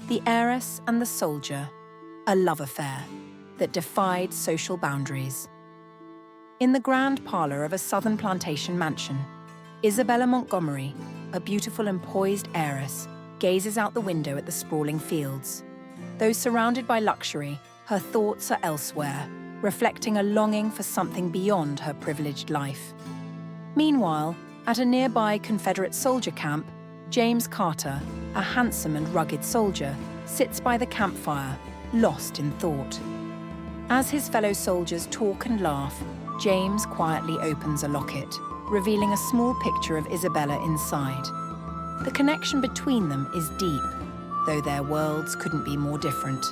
The Heiress and the Soldier, a love affair that defied social boundaries. In the grand parlour of a southern plantation mansion, Isabella Montgomery, a beautiful and poised heiress, gazes out the window at the sprawling fields. Though surrounded by luxury, her thoughts are elsewhere, reflecting a longing for something beyond her privileged life. Meanwhile, at a nearby Confederate soldier camp, James Carter, a handsome and rugged soldier, sits by the campfire, lost in thought. As his fellow soldiers talk and laugh, James quietly opens a locket, revealing a small picture of Isabella inside. The connection between them is deep, though their worlds couldn't be more different.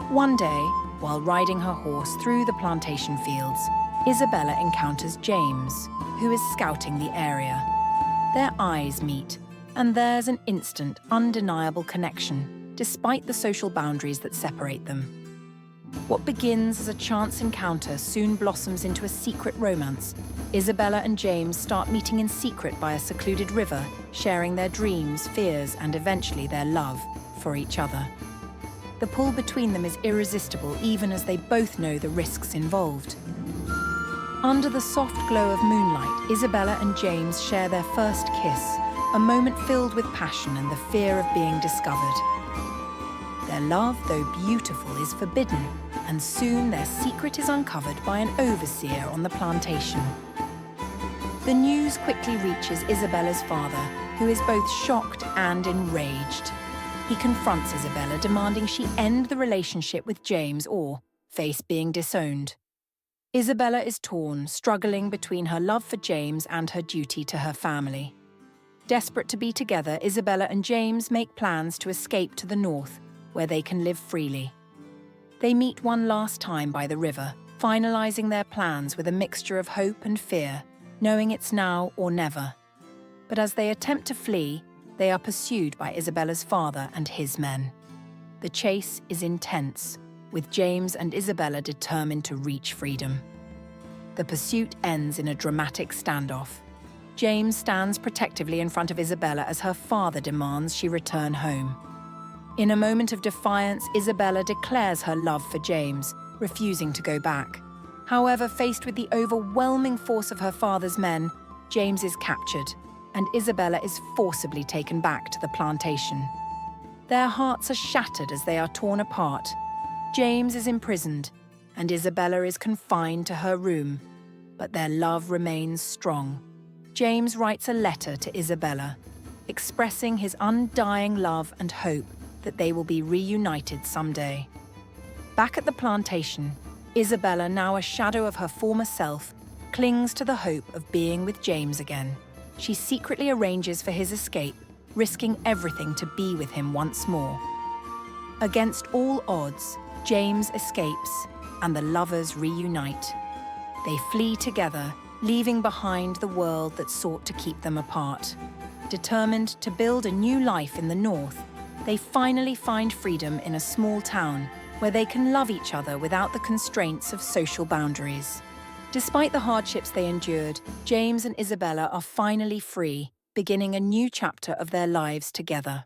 One day, while riding her horse through the plantation fields, Isabella encounters James, who is scouting the area. Their eyes meet, and there's an instant, undeniable connection, despite the social boundaries that separate them. What begins as a chance encounter soon blossoms into a secret romance. Isabella and James start meeting in secret by a secluded river, sharing their dreams, fears, and eventually their love for each other. The pull between them is irresistible, even as they both know the risks involved. Under the soft glow of moonlight, Isabella and James share their first kiss, a moment filled with passion and the fear of being discovered. Their love, though beautiful, is forbidden, and soon their secret is uncovered by an overseer on the plantation. The news quickly reaches Isabella's father, who is both shocked and enraged. He confronts Isabella, demanding she end the relationship with James or face being disowned. Isabella is torn, struggling between her love for James and her duty to her family. Desperate to be together, Isabella and James make plans to escape to the north, where they can live freely. They meet one last time by the river, finalizing their plans with a mixture of hope and fear, knowing it's now or never. But as they attempt to flee, they are pursued by Isabella's father and his men. The chase is intense, with James and Isabella determined to reach freedom. The pursuit ends in a dramatic standoff. James stands protectively in front of Isabella as her father demands she return home. In a moment of defiance, Isabella declares her love for James, refusing to go back. However, faced with the overwhelming force of her father's men, James is captured, and Isabella is forcibly taken back to the plantation. Their hearts are shattered as they are torn apart. James is imprisoned, and Isabella is confined to her room, but their love remains strong. James writes a letter to Isabella, expressing his undying love and hope that they will be reunited someday. Back at the plantation, Isabella, now a shadow of her former self, clings to the hope of being with James again. She secretly arranges for his escape, risking everything to be with him once more. Against all odds, James escapes, and the lovers reunite. They flee together, leaving behind the world that sought to keep them apart. Determined to build a new life in the north, they finally find freedom in a small town where they can love each other without the constraints of social boundaries. Despite the hardships they endured, James and Isabella are finally free, beginning a new chapter of their lives together.